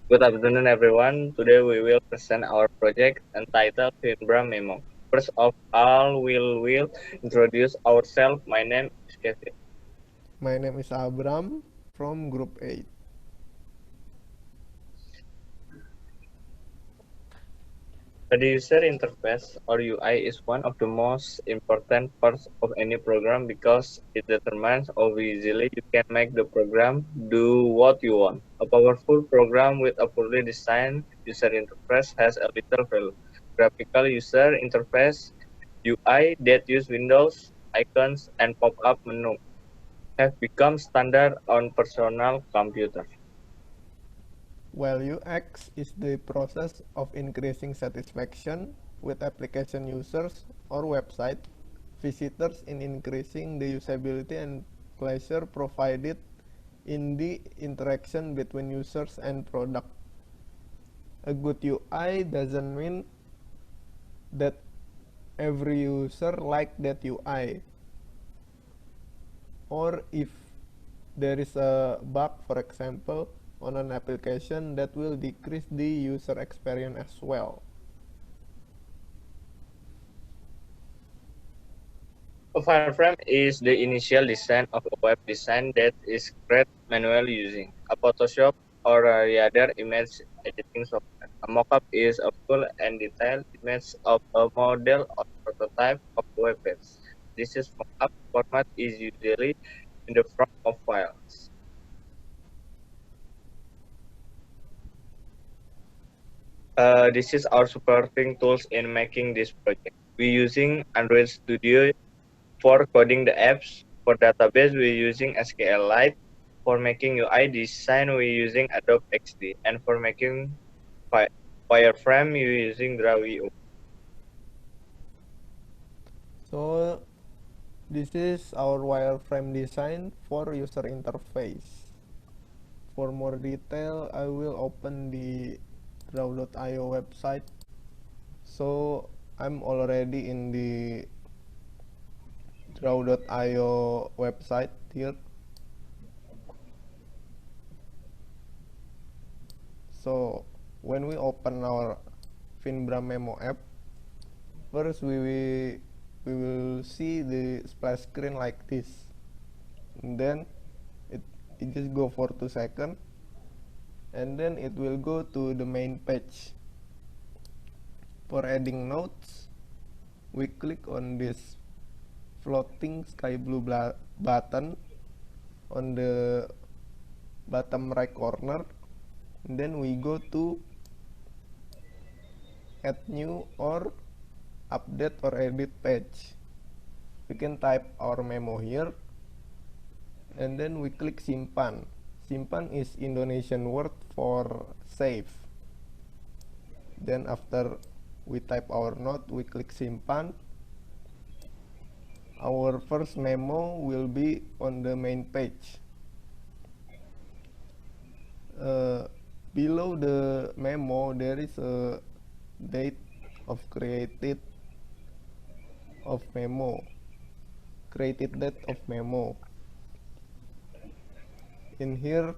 Good afternoon, everyone. Today we will present our project entitled Finbra Memo. First of all, we will introduce ourselves. My name is Kevin. My name is Abram from Group 8. The user interface or UI is one of the most important parts of any program because it determines how easily you can make the program do what you want. A powerful program with a poorly designed user interface has a little value. Graphical user interface UI that use windows, icons, and pop-up menu have become standard on personal computers. While UX is the process of increasing satisfaction with application users or website visitors in increasing the usability and pleasure provided in the interaction between users and product. A good UI doesn't mean that every user like that UI, or if there is a bug, for example, on an application, that will decrease the user experience as well. A wireframe is the initial design of a web design that is created manually using a Photoshop or a other image editing software. A mockup is a full and detailed image of a model or prototype of a web page. This is mockup format is usually in the form of files. This is our supporting tools in making this project. We're using Android Studio for coding the apps. For database, we're using SQLite. For making UI design, we're using Adobe XD. And for making wireframe, we're using Draw.io. So this is our wireframe design for user interface. For more detail, I will open the Draw.io website. So I'm already in the Draw.io website here. So when we open our Finbra Memo app, first we will see the splash screen like this, and then it just go for 2 seconds, and then it will go to the main page. For adding notes, we click on this floating sky blue button on the bottom right corner, and then we go to add new or update or edit page. We can type our memo here, and then we click simpan. Simpan is Indonesian word for save. Then after we type our note, we click simpan. Our first memo will be on the main page. Below the memo, there is a date of created of memo, created date of memo. In here,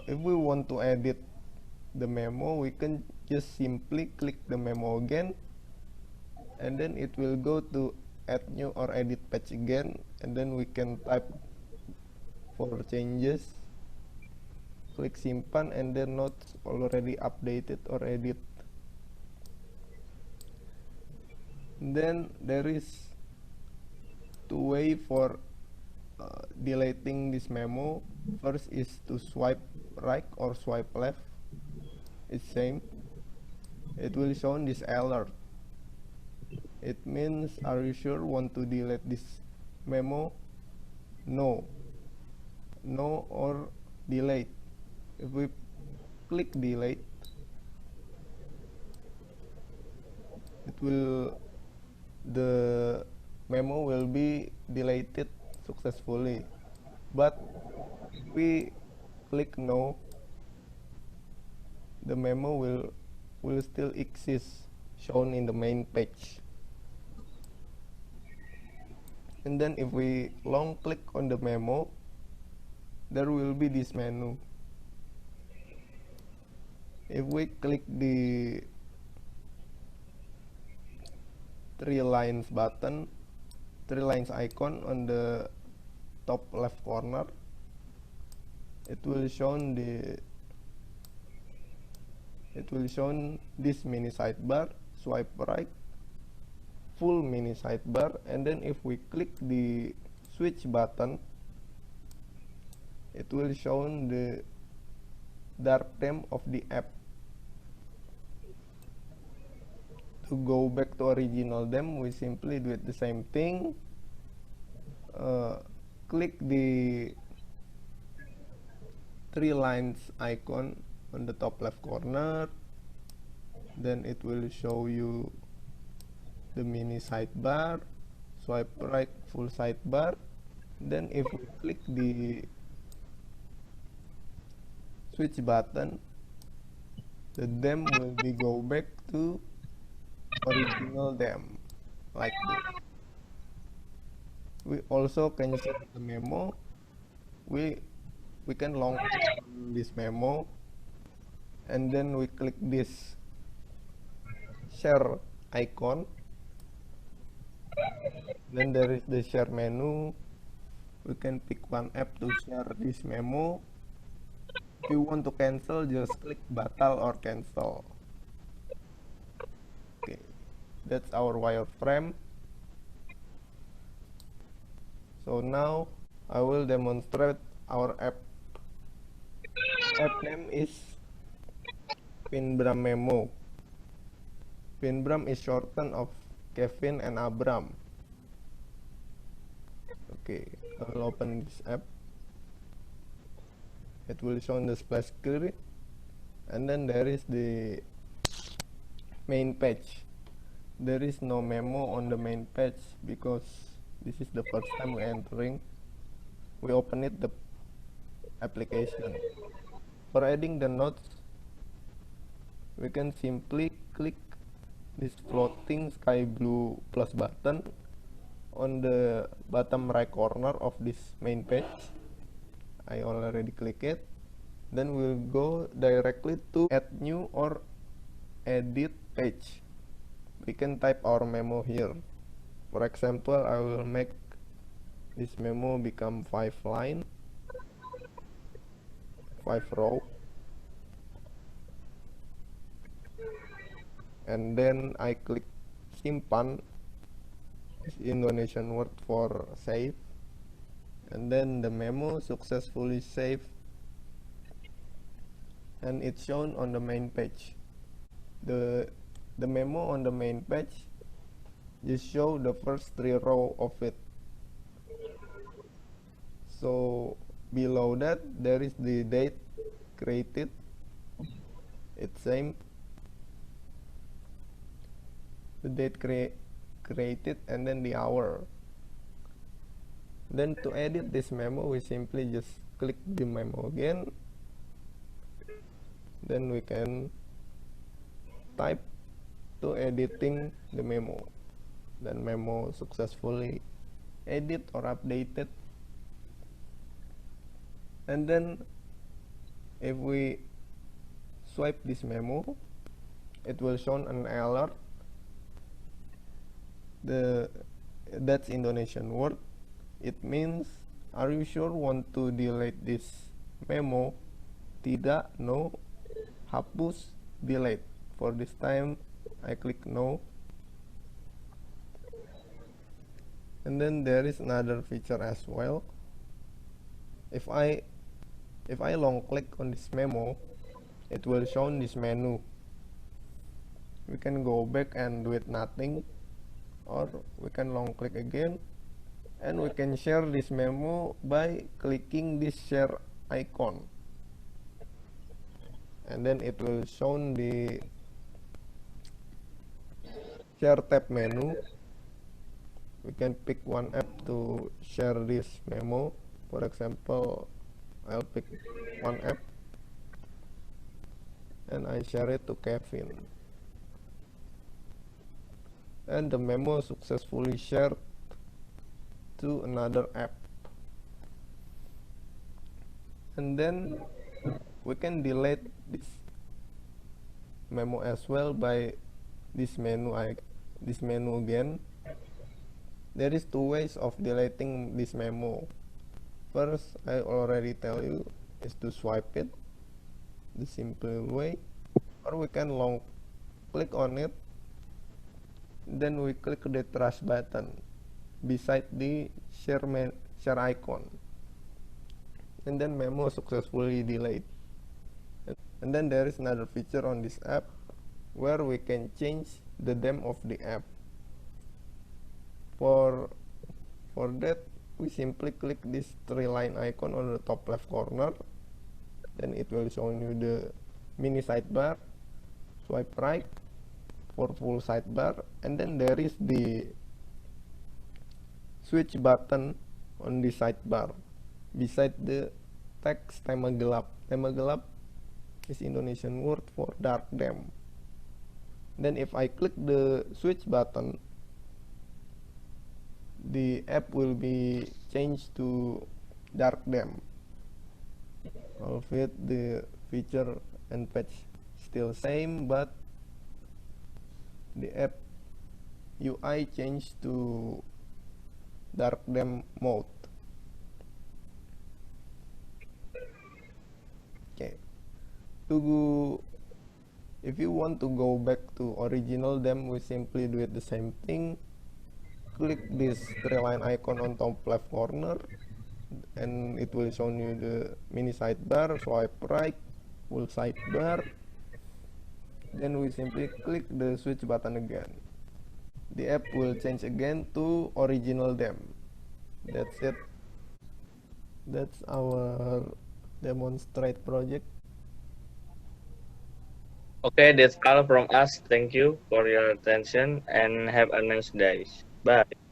if we want to edit the memo, we can just simply click the memo again, and then it will go to add new or edit page again, and then we can type for changes, click simpan, and then notes already updated or edit. And then there is two way for deleting this memo. First is to swipe right or swipe left. It's same. It will show this alert. It means, are you sure want to delete this memo? No. No or delete. If we click delete, it will the memo will be deleted successfully. But if we click no, the memo will still exist, shown in the main page. And then if we long click on the memo, there will be this menu. If we click the three lines icon on the top left corner, it will show this mini sidebar, swipe right, full mini sidebar, and then if we click the switch button, it will show the dark theme of the app. To go back to original theme, we simply do it the same thing. Click the three lines icon on the top left corner, then it will show you the mini sidebar, swipe right, full sidebar. Then if we click the switch button, the theme will be go back to original theme like this. We also can share the memo. We can long click on this memo, and then we click this share icon. Then there is the share menu. We can pick one app to share this memo. If you want to cancel, just click batal or cancel. Okay, that's our wireframe. So now I will demonstrate our app. App name is Finbram Memo. Finbram is shortened of Kevin and Abram. Okay, I will open this app. It will show on the splash screen, and then there is the main page. There is no memo on the main page because this is the first time we entering. We open it the application. For adding the notes, we can simply click this floating sky blue plus button on the bottom right corner of this main page. I already click it. Then we'll go directly to add new or edit page. We can type our memo here. For example, I will make this memo become 5 line, 5 row, and then I click simpan, is Indonesian word for save, and then the memo successfully saved, and it's shown on the main page. The memo on the main page just show the first 3 row of it. So below that there is the date created, it's same, the date created, and then the hour. Then to edit this memo, we simply just click the memo again, then we can type to editing the memo. Then memo successfully edit or updated. And then if we swipe this memo, it will show an alert. That's Indonesian word. It means, are you sure want to delete this memo? Tidak, no, hapus, delete. For this time I click no. And then there is another feature as well. If I long click on this memo, it will show this menu. We can go back and do it nothing, or we can long click again, and we can share this memo by clicking this share icon, and then it will show the share tab menu. We can pick one app to share this memo. For example, I'll pick one app and I share it to Kevin, and the memo successfully shared to another app. And then we can delete this memo as well by this menu again. There is two ways of deleting this memo. First, I already tell you, is to swipe it, the simple way, or we can long click on it, then we click the trash button beside the share icon, and then memo successfully delayed. And then there is another feature on this app where we can change the name of the app. For that, we simply click this three line icon on the top left corner, then it will show you the mini sidebar. Swipe right for full sidebar, and then there is the switch button on the sidebar beside the text tema gelap. Tema gelap is Indonesian word for dark theme. Then if I click the switch button, the app will be changed to dark theme. Albeit the feature and patch still same, but the app UI changed to dark theme mode. Okay, if you want to go back to original theme, we simply do it the same thing. Click this three line icon on top left corner, and it will show you the mini sidebar. Swipe right, full sidebar, then we simply click the switch button again. The app will change again to original theme. That's it. That's our demonstrate project. Okay, that's all from us. Thank you for your attention and have a nice day. Bye.